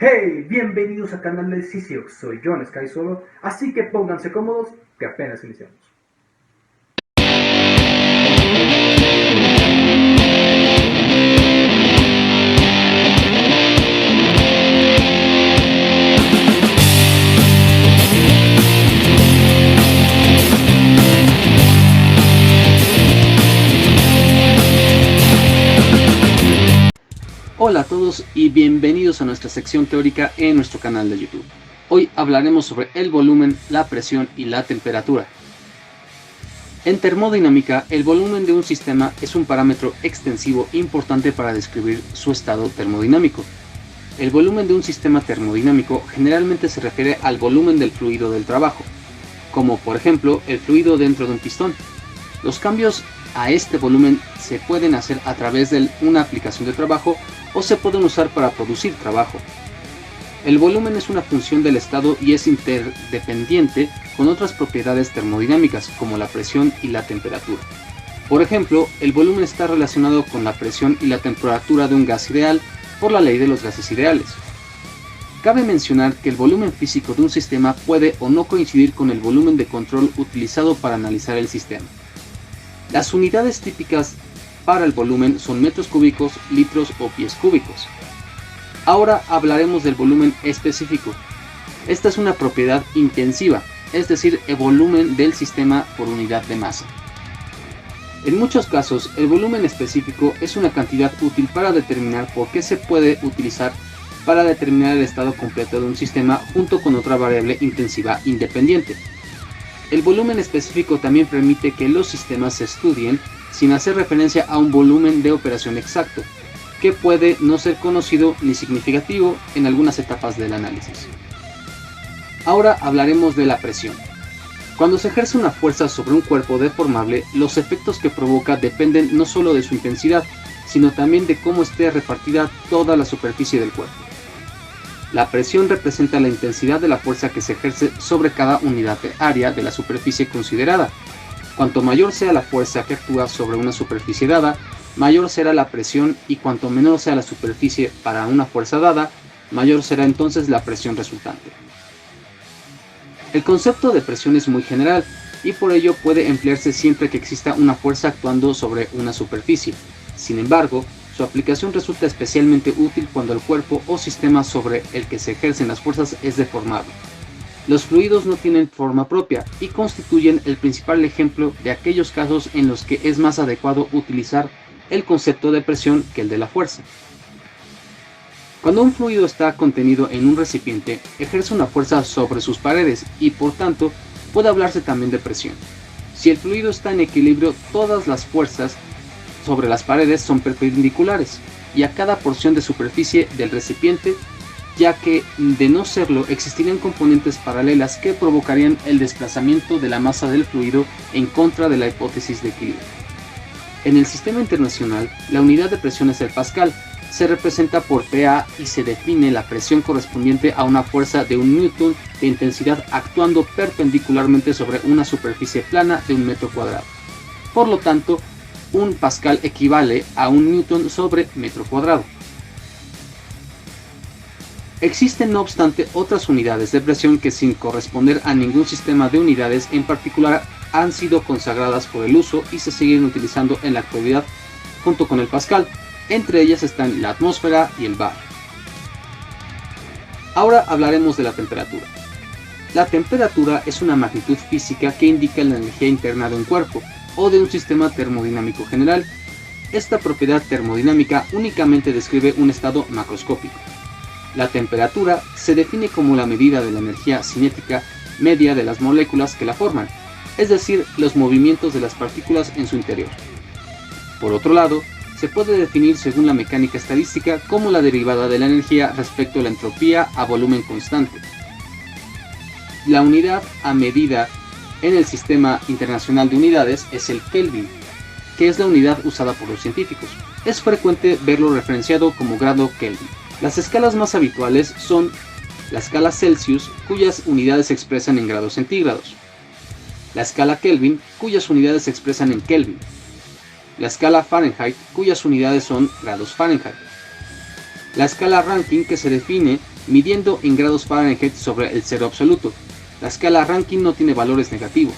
Hey, bienvenidos al canal de Sisio, soy John Sky Solo, así que pónganse cómodos que apenas iniciamos. Hola a todos y bienvenidos a nuestra sección teórica en nuestro canal de YouTube. Hoy hablaremos sobre el volumen, la presión y la temperatura. En termodinámica, el volumen de un sistema es un parámetro extensivo importante para describir su estado termodinámico. El volumen de un sistema termodinámico generalmente se refiere al volumen del fluido del trabajo, como por ejemplo el fluido dentro de un pistón. Los cambios a este volumen se pueden hacer a través de una aplicación de trabajo o se pueden usar para producir trabajo. El volumen es una función del estado y es interdependiente con otras propiedades termodinámicas como la presión y la temperatura. Por ejemplo, el volumen está relacionado con la presión y la temperatura de un gas ideal por la ley de los gases ideales. Cabe mencionar que el volumen físico de un sistema puede o no coincidir con el volumen de control utilizado para analizar el sistema. Las unidades típicas para el volumen son metros cúbicos, litros o pies cúbicos. Ahora hablaremos del volumen específico. Esta es una propiedad intensiva, es decir, el volumen del sistema por unidad de masa. En muchos casos, el volumen específico es una cantidad útil para determinar por qué se puede utilizar para determinar el estado completo de un sistema junto con otra variable intensiva independiente. El volumen específico también permite que los sistemas se estudien sin hacer referencia a un volumen de operación exacto, que puede no ser conocido ni significativo en algunas etapas del análisis. Ahora hablaremos de la presión. Cuando se ejerce una fuerza sobre un cuerpo deformable, los efectos que provoca dependen no solo de su intensidad, sino también de cómo esté repartida toda la superficie del cuerpo. La presión representa la intensidad de la fuerza que se ejerce sobre cada unidad de área de la superficie considerada. Cuanto mayor sea la fuerza que actúa sobre una superficie dada, mayor será la presión, y cuanto menor sea la superficie para una fuerza dada, mayor será entonces la presión resultante. El concepto de presión es muy general y por ello puede emplearse siempre que exista una fuerza actuando sobre una superficie. Sin embargo, su aplicación resulta especialmente útil cuando el cuerpo o sistema sobre el que se ejercen las fuerzas es deformable. Los fluidos no tienen forma propia y constituyen el principal ejemplo de aquellos casos en los que es más adecuado utilizar el concepto de presión que el de la fuerza. Cuando un fluido está contenido en un recipiente, ejerce una fuerza sobre sus paredes y por tanto puede hablarse también de presión. Si el fluido está en equilibrio, todas las fuerzas sobre las paredes son perpendiculares y a cada porción de superficie del recipiente, ya que de no serlo existirían componentes paralelas que provocarían el desplazamiento de la masa del fluido en contra de la hipótesis de equilibrio. En el sistema internacional, la unidad de presión es el pascal, se representa por PA y se define la presión correspondiente a una fuerza de 1 newton de intensidad actuando perpendicularmente sobre una superficie plana de 1 metro cuadrado. Por lo tanto, un pascal equivale a 1 newton sobre metro cuadrado. Existen no obstante otras unidades de presión que, sin corresponder a ningún sistema de unidades en particular, han sido consagradas por el uso y se siguen utilizando en la actualidad junto con el pascal. Entre ellas están la atmósfera y el bar. Ahora hablaremos de la temperatura. La temperatura es una magnitud física que indica la energía interna de un cuerpo o de un sistema termodinámico general. Esta propiedad termodinámica únicamente describe un estado macroscópico. La temperatura se define como la medida de la energía cinética media de las moléculas que la forman, es decir, los movimientos de las partículas en su interior. Por otro lado, se puede definir según la mecánica estadística como la derivada de la energía respecto a la entropía a volumen constante. La unidad a medida en el Sistema Internacional de Unidades es el Kelvin, que es la unidad usada por los científicos. Es frecuente verlo referenciado como grado Kelvin. Las escalas más habituales son la escala Celsius, cuyas unidades se expresan en grados centígrados, la escala Kelvin, cuyas unidades se expresan en Kelvin, la escala Fahrenheit, cuyas unidades son grados Fahrenheit. La escala Rankine, que se define midiendo en grados Fahrenheit sobre el cero absoluto. La escala Rankine no tiene valores negativos.